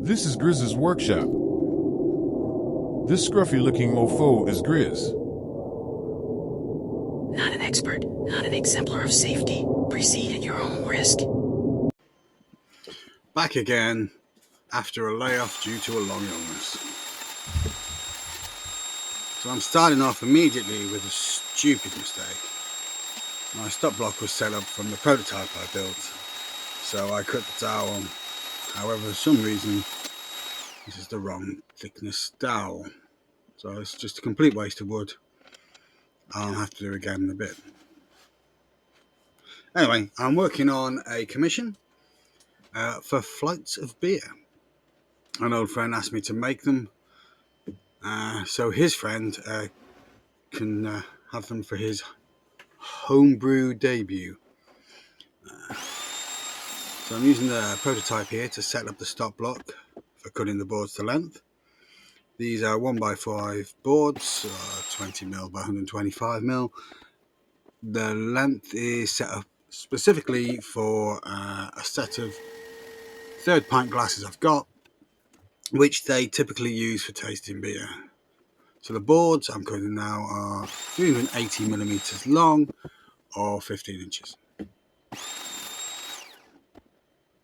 This is Grizz's workshop. This scruffy-looking mofo is Grizz. Not an expert, not an exemplar of safety. Proceed at your own risk. Back again after a layoff due to a long illness. So I'm starting off immediately with a stupid mistake. My stop block was set up from the prototype I built, so I cut the dowel. However, for some reason, this is the wrong thickness dowel. So it's just a complete waste of wood. I'll have to do it again in a bit. Anyway, I'm working on a commission for flights of beer. An old friend asked me to make them, so his friend can have them for his homebrew debut. So I'm using the prototype here to set up the stop block for cutting the boards to length. These are 1x5 boards, 20mm by 125mm. The length is set up specifically for a set of third pint glasses I've got, which they typically use for tasting beer. So the boards I'm cutting now are 380mm long or 15 inches.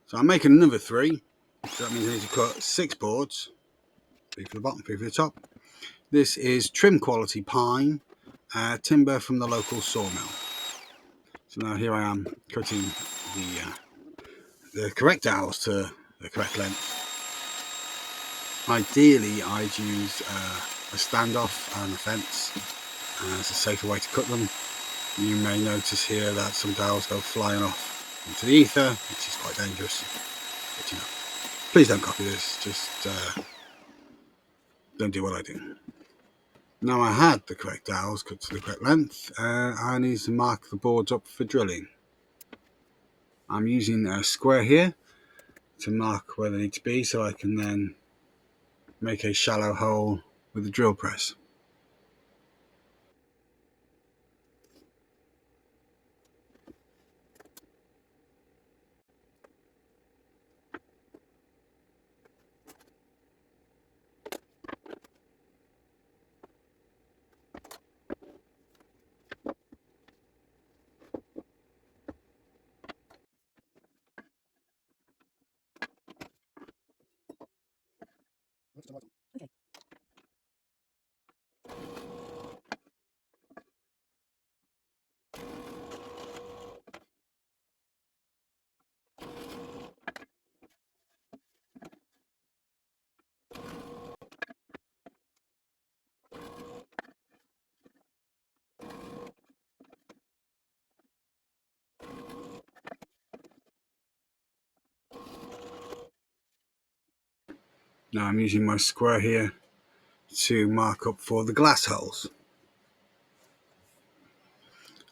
So I'm making another 3, so that means I need to cut 6 boards, 3 for the bottom, 3 for the top. This is trim quality pine, timber from the local sawmill. So now here I am cutting the correct dowels to the correct length. Ideally I'd use a standoff and a fence as a safer way to cut them. You may notice here that some dowels go flying off into the ether, which is quite dangerous. But you know, please don't copy this, just don't do what I do. Now I had the correct dowels cut to the correct length, I need to mark the boards up for drilling. I'm using a square here to mark where they need to be so I can then make a shallow hole with the drill press. Okay. Now I'm using my square here to mark up for the glass holes.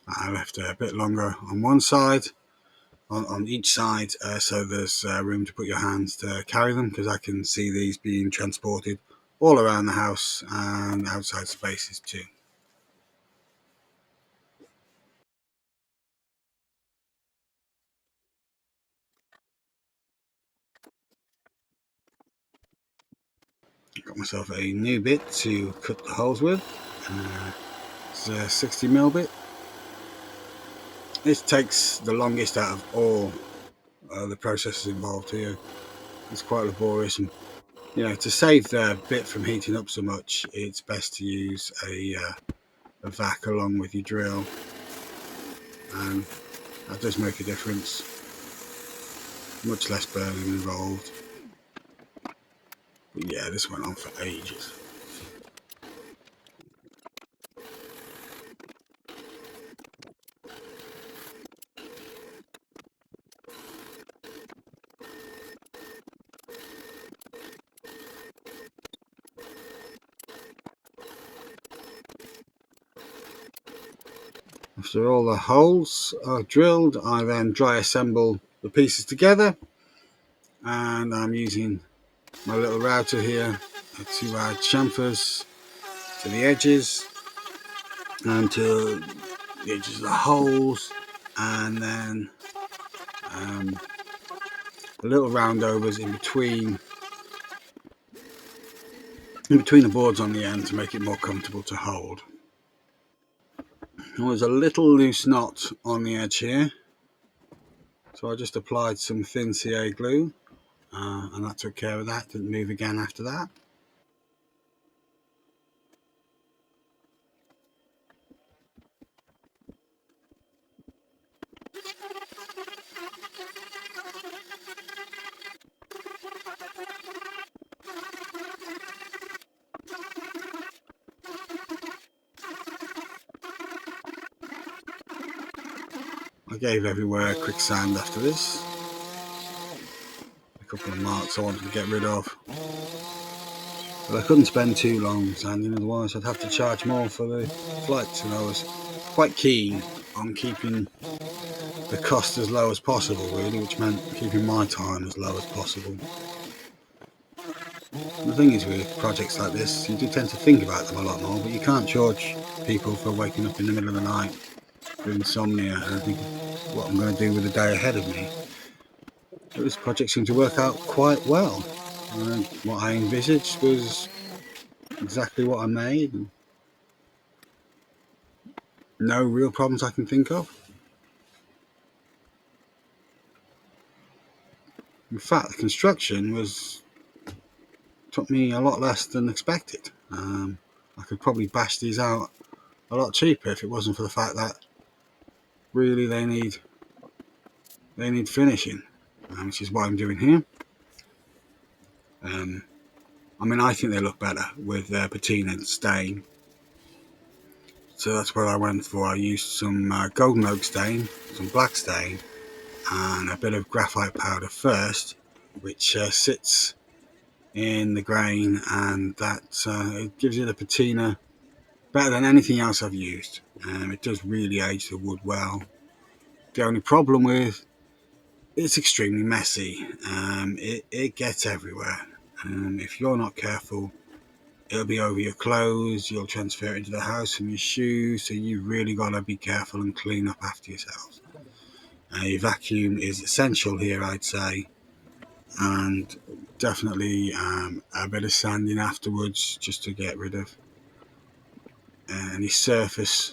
I left a bit longer on one side, on each side, so there's room to put your hands to carry them, because I can see these being transported all around the house and outside spaces too. Got myself a new bit to cut the holes with. It's a 60mm bit. This takes the longest out of all the processes involved here. It's quite laborious, and you know, to save the bit from heating up so much, it's best to use a vac along with your drill, and that does make a difference. Much less burning involved. But yeah, this went on for ages. After all the holes are drilled, I then dry assemble the pieces together, and I'm using my little router here to add chamfers to the edges and to the edges of the holes, and then little roundovers in between in between the boards on the end to make it more comfortable to hold. There was a little loose knot on the edge here, so I just applied some thin CA glue, and that took care of that. Didn't move again after that. I gave everywhere a quick sand after this. A couple of marks I wanted to get rid of, but I couldn't spend too long sanding, otherwise I'd have to charge more for the flights, and I was quite keen on keeping the cost as low as possible, really, which meant keeping my time as low as possible. And the thing is, with projects like this, you do tend to think about them a lot more, but you can't charge people for waking up in the middle of the night with insomnia and thinking what I'm going to do with the day ahead of me. But this project seemed to work out quite well. And what I envisaged was exactly what I made, and no real problems I can think of. In fact, the construction took me a lot less than expected. I could probably bash these out a lot cheaper if it wasn't for the fact that really they need finishing, which is what I'm doing here. I mean, I think they look better with their patina stain, so that's what I went for. I used some golden oak stain, some black stain, and a bit of graphite powder first, which sits in the grain, and that it gives you the patina better than anything else I've used. It does really age the wood well. The only problem with it's extremely messy. It gets everywhere. If you're not careful, it'll be over your clothes, you'll transfer it into the house from your shoes, so you've really got to be careful and clean up after yourselves. A vacuum is essential here, I'd say, and definitely a bit of sanding afterwards just to get rid of any surface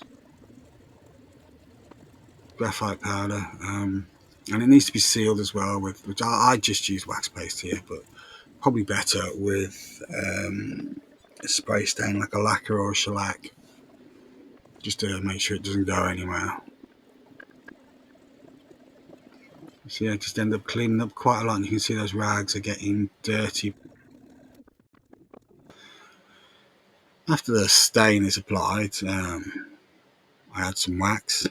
graphite powder, and it needs to be sealed as well with, which I just use wax paste here, but probably better with a spray stain like a lacquer or a shellac, just to make sure it doesn't go anywhere. So yeah, just end up cleaning up quite a lot, and you can see those rags are getting dirty. After the stain is applied, I add some wax.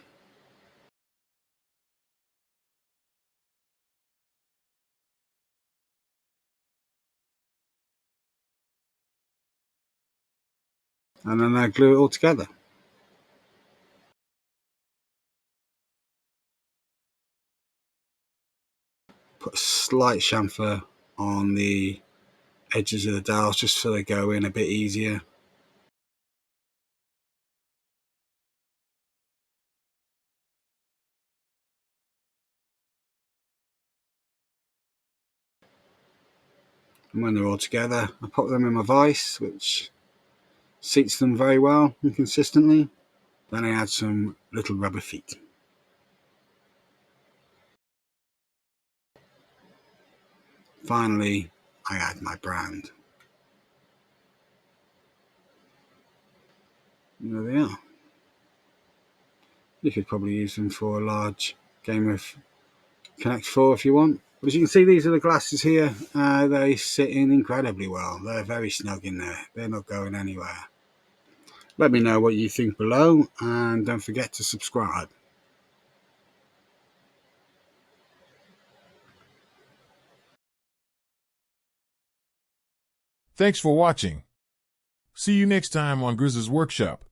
And then I glue it all together. Put a slight chamfer on the edges of the dowels just so they go in a bit easier. And when they're all together, I put them in my vise, which seats them very well and consistently. Then I add some little rubber feet. Finally, I add my brand. And there they are. You could probably use them for a large game of Connect 4 if you want. But as you can see, these are the glasses here. They sit in incredibly well. They're very snug in there. They're not going anywhere. Let me know what you think below, and don't forget to subscribe. Thanks for watching. See you next time on Grizz's Workshop.